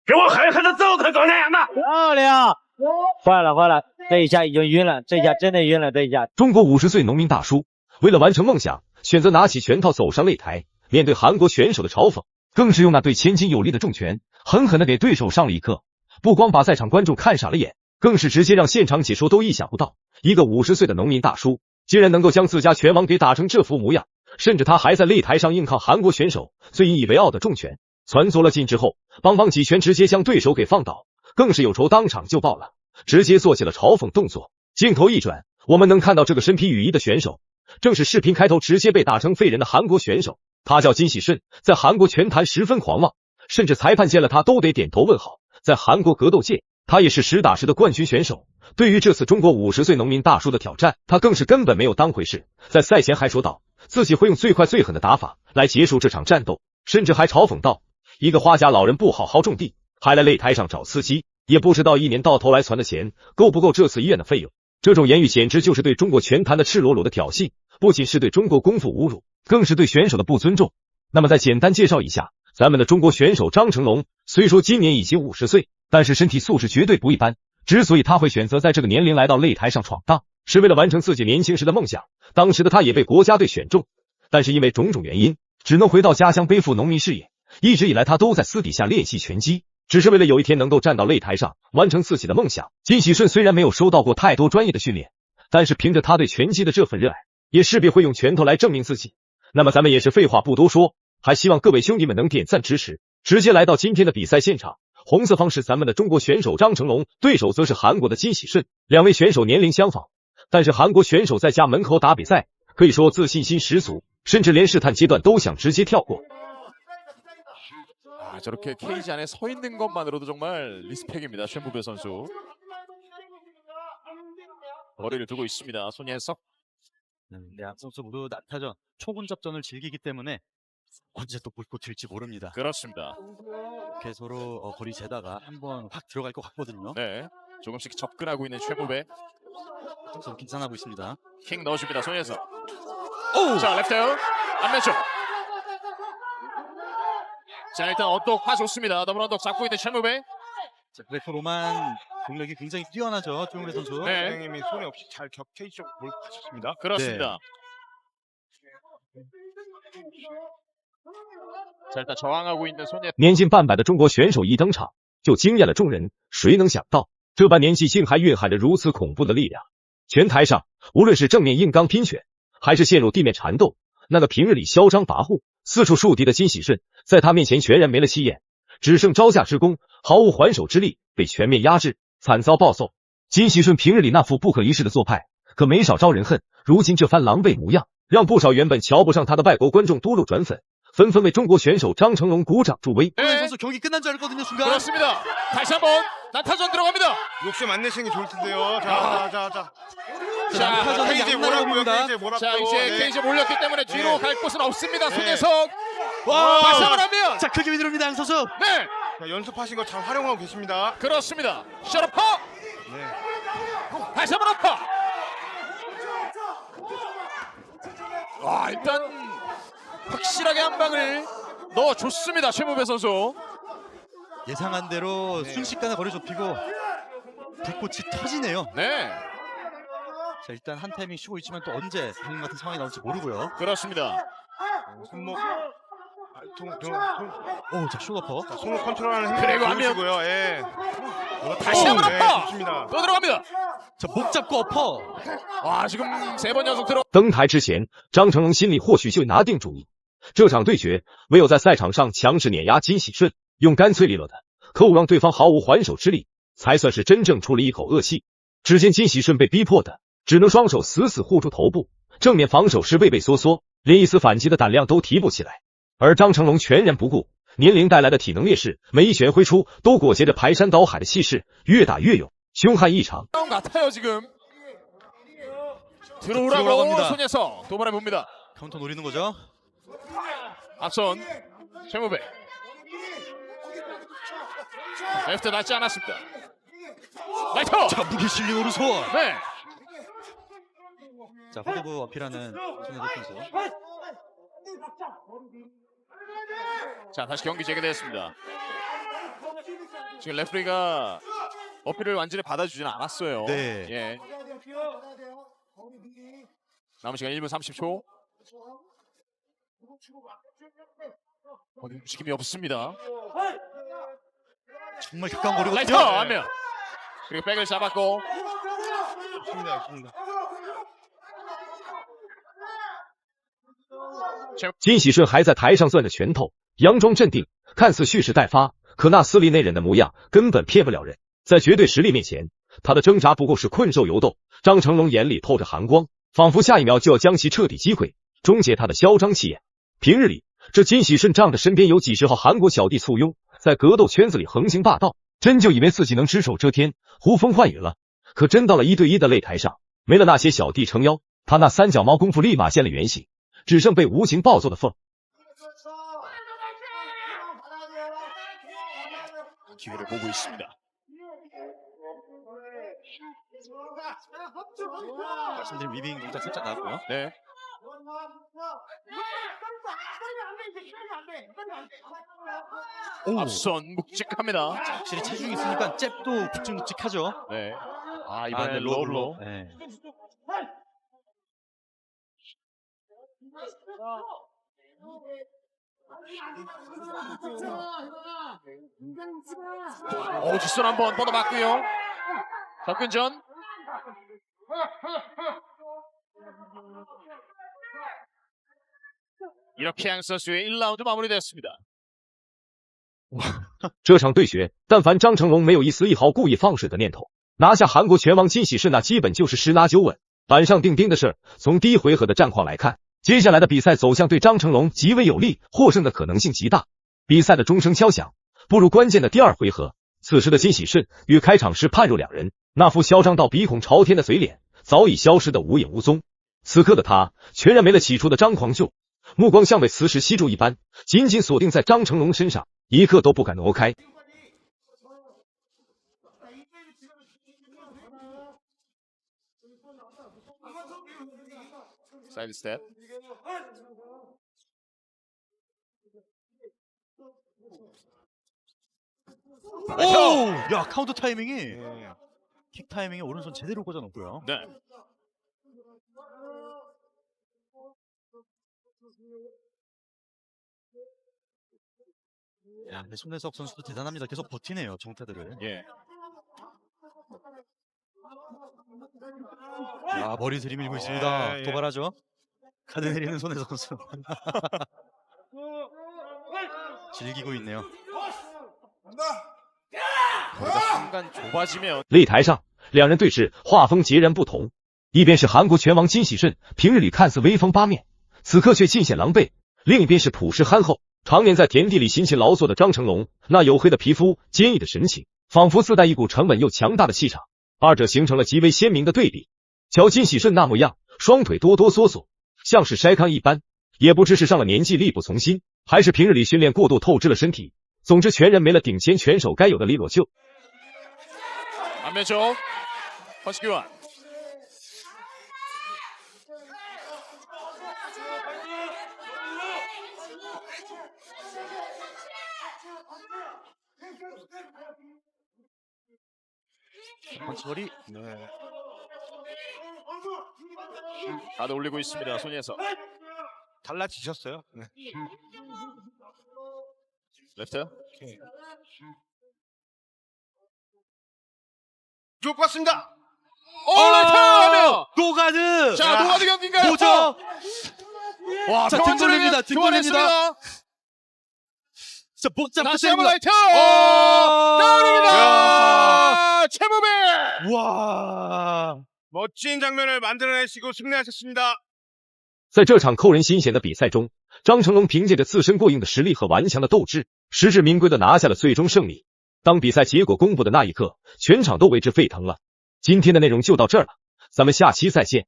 给我狠狠的揍他狗娘的！漂亮！坏了坏了，这一下已经晕了，这一下真的晕了，这一下。中国50岁农民大叔为了完成梦想，选择拿起拳套走上擂台，面对韩国选手的嘲讽，更是用那对前襟有力的重拳，狠狠的给对手上了一课。不光把在场观众看傻了眼，更是直接让现场解说都意想不到，一个50岁的农民大叔竟然能够将自家拳王给打成这副模样。甚至他还在擂台上硬抗韩国选手最引以为傲的重拳，攒足了劲之后，邦几拳直接将对手给放倒，更是有仇当场就爆了，直接做起了嘲讽动作。镜头一转，我们能看到这个身披雨衣的选手，正是视频开头直接被打成废人的韩国选手，他叫金喜顺，在韩国拳坛十分狂妄，甚至裁判见了他都得点头问好。在韩国格斗界，他也是实打实的冠军选手。对于这次中国50岁农民大叔的挑战，他更是根本没有当回事，在赛前还说道自己会用最快最狠的打法来结束这场战斗，甚至还嘲讽道，一个花甲老人不好好种地，还来擂台上找刺激，也不知道一年到头来攒的钱够不够这次医院的费用。这种言语简直就是对中国拳坛的赤裸裸的挑衅，不仅是对中国功夫侮辱，更是对选手的不尊重。那么再简单介绍一下咱们的中国选手张成龙，虽说今年已经50岁，但是身体素质绝对不一般。之所以他会选择在这个年龄来到擂台上闯荡，是为了完成自己年轻时的梦想。当时的他也被国家队选中，但是因为种种原因，只能回到家乡背负农民事业。一直以来他都在私底下练习拳击，只是为了有一天能够站到擂台上完成自己的梦想。金喜顺虽然没有收到过太多专业的训练，但是凭着他对拳击的这份热爱，也势必会用拳头来证明自己。那么咱们也是废话不多说，还希望各位兄弟们能点赞支持，直接来到今天的比赛现场。红色方是咱们的中国选手张成龙，对手则是韩国的金喜顺。两位选手年龄相仿，但是韩国选手在家门口打比赛，可以说自信心十足，甚至连试探阶段都想直接跳过。저렇게 케이지 안에 서 있는 것만으로도 정말 리스펙입니다. 최무배 선수. 거리를 두고 있습니다. 손예석. 양 선수 모두 난타전, 초군접전을 즐기기 때문에 언제 또 불꽃 튈지 모릅니다. 그렇습니다. 이렇게 서로 거리 재다가 한번 확 들어갈 것 같거든요. 네, 조금씩 접근하고 있는 최무배. 좀 긴장하고 있습니다. 킥 넣어줍니다. 손예석. 오! 자, 레프트 안면쪽. 자, 일단 언덕 파 좋습니다. 더블 언덕 잡고 있는 최무배. 자, 그래프로만 공력이 굉장히 뛰어나죠, 최무배 선수. 네. 선생님이 손에 없이 잘 케이지 쪽 몰아쳤습니다. 그렇습니다. 자, 일단 저항하고 있는 손예. 年近半百的中国选手一登场就惊艳了众人，谁能想到这般年纪竟还蕴含着如此恐怖的力量？拳台上，无论是正面硬刚拼拳，还是陷入地面缠斗，那个平日里嚣张跋扈、四处树敌的金喜顺，在他面前全然没了气焰，只剩招架之功，毫无还手之力，被全面压制，惨遭暴揍。金喜顺平日里那副不可一世的做派，可没少招人恨。如今这番狼狈模样，让不少原本瞧不上他的外国观众多路转粉，纷纷为中国选手张成龙鼓掌助威。 최무배 선수 경기 끝난 줄 알았거든요, 순간. 그렇습니다. 다시 한번 난타전 들어갑니다. 욕심 안 내시는 게 좋을 텐데요. 자. 자, 난타전은 케이지 양날의 몰았고요. 공입니다. 케이지 몰았고. 자, 이제 네. 케이지 몰렸기 때문에 뒤로 네. 갈 곳은 없습니다. 네. 손예석. 와! 발상을 합니다. 자, 크게 휘두릅니다, 양 선수. 네, 자, 연습하신 거 잘 활용하고 계십니다. 그렇습니다. 셔터퍼. 네. 다시 한번 아파. 와, 일단 확실하게 한 방을 넣어줬습니다. 최무배 선수. 예상한 대로 네. 순식간에 거리 좁히고 불꽃이 터지네요. 네, 자, 일단 한 타이밍 쉬고 있지만 또 언제 방금 같은 상황이 나올지 모르고요. 그렇습니다. 손목 오, 자, 슈거퍼. 손을 컨트롤하는 그리고 행동을 하면- 보여주고요. 예. 다시 한번 네, 아파. 좋습니다. 또 들어갑니다. 자, 목 잡고 엎어. 와, 지금 3번 연속 들어. 登台之前，张成龙心里或许就拿定主意，这场对决唯有在赛场上强势碾压金喜顺，用干脆利落的，可勿让对方毫无还手之力，才算是真正出了一口恶气。只见金喜顺被逼迫的，只能双手死死护住头部，正面防守是畏畏缩缩，连一丝反击的胆量都提不起来。而张成龙全然不顾年龄带来的体能劣势，每一拳挥出都裹挟着排山倒海的气势，越打越勇，凶悍异常。 같아요 지금. 들어오라고 들어오라고 합니다. 손예석 도발해 봅니다. 카운터 노리는 거죠. 앞선 최무배. 레프트 낫지 않았습니다. 라이트. 자, 무게 실린 오른손. 네. 자, 호도부 어필하는 손예석 선수. 자, 다시 경기 재개됐습니다. 지금 레프리가 어필을 완전히 받아주지는 않았어요. 네. 예. 남은 시간 1분 30초. 움직임이 없습니다. 정말 격강거리거든요. 라이터 한 명. 그리고 백을 잡았고. 좋습니다. 金喜顺还在台上攥着拳头，佯装镇定，看似蓄势待发，可那撕裂内忍的模样根本骗不了人。在绝对实力面前，他的挣扎不过是困兽犹斗。张成龙眼里透着寒光，仿佛下一秒就要将其彻底击溃，终结他的嚣张气焰。平日里，这金喜顺仗着身边有几十号韩国小弟簇拥，在格斗圈子里横行霸道，真就以为自己能只手遮天，呼风唤雨了。可真到了1对1的擂台上，没了那些小弟撑腰，他那三脚猫功夫立马现了原形，只剩被无情暴揍的份。 기회를 보고 있습니다. 말씀드린 위빙 동작 살짝 나왔고요. 네. 앞선 묵직합니다. 확실히 체중이 있으니까 잽도 묵직묵직하죠. 네. 아 아, 이번에 네, 로블로. 네. 뒷손 한번 뻗어봤고요. 접근전. 이렇게 양 선수의 1라운드 마무리되었습니다. 这场对决，但凡张成龙没有一丝一毫故意放水的念头，拿下韩国拳王金喜顺那基本就是十拿九稳、板上钉钉的事儿。从第一回合的战况来看，接下来的比赛走向对张成龙极为有利，获胜的可能性极大。比赛的钟声敲响，步入关键的第二回合。此时的金喜顺与开场时判若两人，那副嚣张到鼻孔朝天的嘴脸早已消失得无影无踪。此刻的他全然没了起初的张狂秀，目光像被磁石吸住一般，紧紧锁定在张成龙身上，一刻都不敢挪开。 사이드 스텝. 오! 야, 카운터 타이밍이 네. 킥 타이밍에 오른손 제대로 꽂아놓고요. 네. 야, 근데 손대석 선수도 대단합니다. 계속 버티네요, 정타들을. 예. 야, 머리 들이밀고 있습니다. 예. 도발하죠. 카드 내리는 손대석 선수. 즐기고 있네요. 거리가 순간 좁아지면 擂台上，两人对峙，画风截然不同。一边是韩国拳王金喜顺，平日里看似威风八面，此刻却尽显狼狈；另一边是朴实憨厚，常年在田地里辛勤劳作的张成龙，那黝黑的皮肤、坚毅的神情，仿佛自带一股沉稳又强大的气场。二者形成了极为鲜明的对比。瞧金喜顺那模样，双腿哆哆嗦嗦，像是筛糠一般，也不知是上了年纪力不从心，还是平日里训练过度透支了身体。总之，全然没了顶尖拳手该有的利落秀。 안면쪽 펀치 교환. 펀치거리. 네. 가드 올리고 있습니다. 손예석. 달라지셨어요. 네. 레프트. 오케이. 좋을 것 같습니다. 레프트 하면. 노가드. 자, 노가드 경기인가요? 뭐죠? 와, 자, 등 돌립니다. 등 돌립니다. 자, 복잡 다시 한번 끝입니다. 라이트. 나옵니다. 최무배. 와. 멋진 장면을 만들어내시고 승리하셨습니다. 在这场扣人心弦的比赛中，张成龙凭借着自身过硬的实力和顽强的斗志，实至名归的拿下了最终胜利。当比赛结果公布的那一刻，全场都为之沸腾了。今天的内容就到这儿了，咱们下期再见。